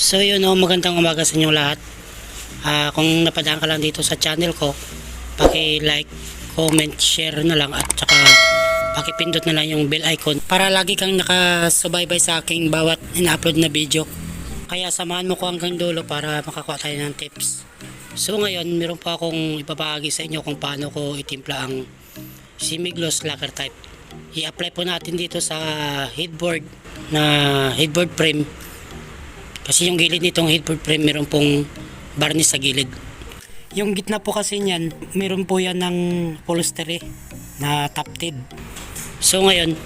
So yun o, magandang umaga sa inyo lahat. Kung napadaan ka lang dito sa channel ko, paki-like, comment, share na lang at saka paki-pindot na lang yung bell icon para lagi kang nakasubaybay sa aking bawat ina-upload na video. Kaya samahan mo ko hanggang dulo para makakuha tayo ng tips. So ngayon, meron pa akong ipapahagi sa inyo kung paano ko itimpla ang semi-gloss lacquer type. I-apply po natin dito sa headboard frame. Kasi yung gilid nitong headboard frame meron pong varnish sa gilid. Yung gitna po kasi niyan, meron po yan ng upholstery na top-tid. So ngayon,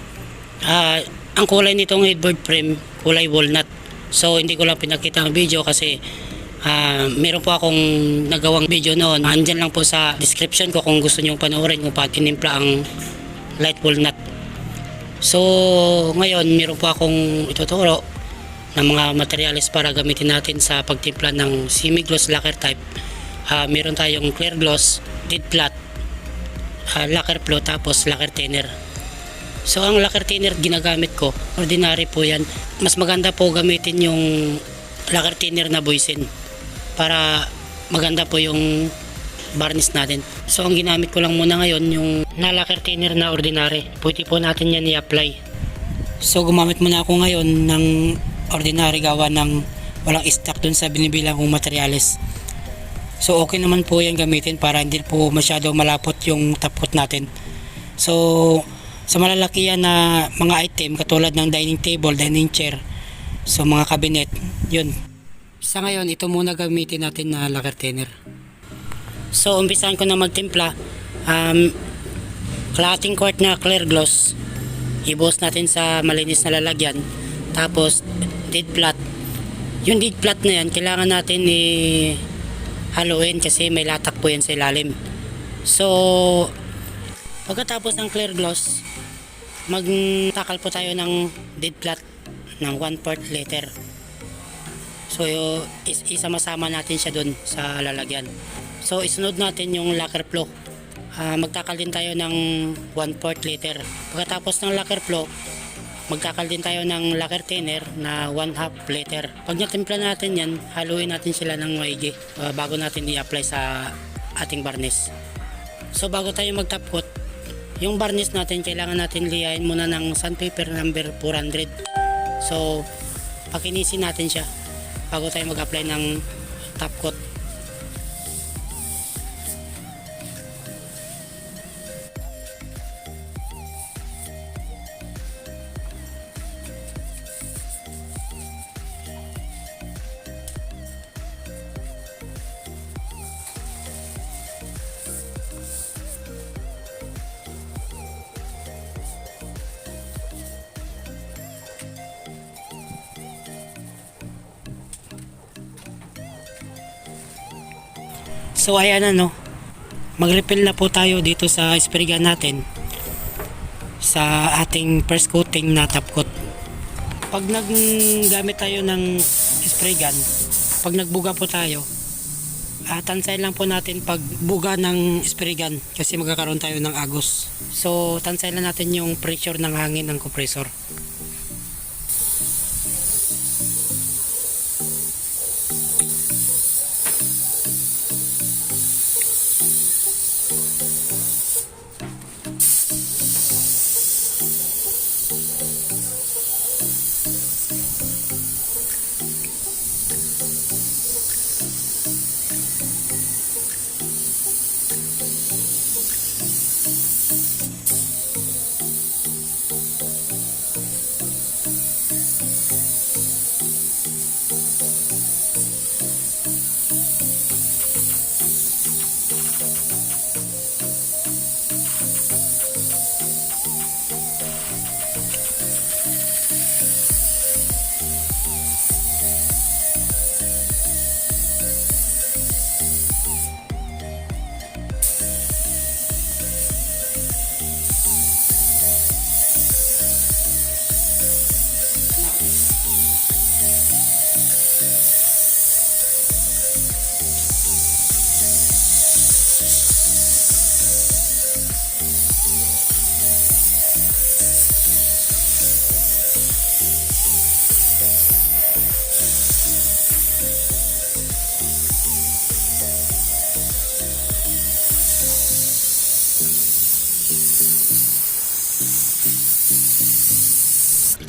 ang kulay nitong headboard frame, kulay walnut. So hindi ko lang pinakita ang video kasi meron po akong nagawang video noon. Andyan lang po sa description ko kung gusto nyo panoorin kung paano tinimpla ang light walnut. So ngayon, meron po akong ituturo ng mga materials para gamitin natin sa pagtimpla ng semi-gloss lacquer type. Meron tayong clear gloss, dead flat, Lacquer Flo, tapos Lacquer Thennir. So ang Lacquer Thennir ginagamit ko, ordinary po yan. Mas maganda po gamitin yung Lacquer Thennir na boysen para maganda po yung varnish natin. So ang ginamit ko lang muna ngayon yung na Lacquer Thennir na ordinary. Pwede po natin yan i-apply. So gumamit muna ako ngayon ng ordinary gawa ng walang stock dun sa binibilang kong materials. So okay naman po yan gamitin para hindi po masyado malapot yung top coat natin. So sa malalakihan na mga item katulad ng dining table, dining chair, so mga cabinet, yun. Sa ngayon, ito muna gamitin natin na Lacquer Thennir. So umpisahan ko na magtimpla. Kalahating quart na clear gloss, ibuhos natin sa malinis na lalagyan. Tapos dead flat. Yung dead flat na yan, kailangan natin haluin kasi may latak po yan sa ilalim. So pagkatapos ng clear gloss, magtakal po tayo ng dead flat ng 1/4 liter. So isama-sama natin siya dun sa lalagyan. So isunod natin yung Lacquer Flo. Magtakal din tayo ng 1/4 liter. Pagkatapos ng Lacquer Flo, magtakal din tayo ng Lacquer Thennir na 1/2 liter. Pag natimpla natin yan, haluin natin sila ng maigi bago natin i-apply sa ating varnish. So bago tayo mag-top coat, yung varnish natin kailangan natin liyain muna ng sandpaper number 400. So pakinisin natin siya bago tayo mag-apply ng top coat. So ayan na, mag-refill na po tayo dito sa spray gun natin sa ating first coating na top coat. Pag naggamit tayo ng spray gun, pag nagbuga po tayo, tansay lang po natin pag buga ng spray gun kasi magkakaroon tayo ng agos. So tansay lang natin yung pressure ng hangin ng compressor.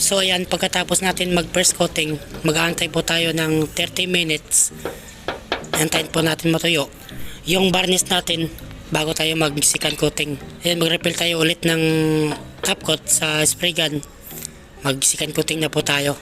So ayan, pagkatapos natin mag first coating, mag-aantay po tayo ng 30 minutes. Antayin po natin matuyo yung varnish natin bago tayo mag second coating. Ayan, mag-refill tayo ulit ng top coat sa spray gun. Mag second coating na po tayo.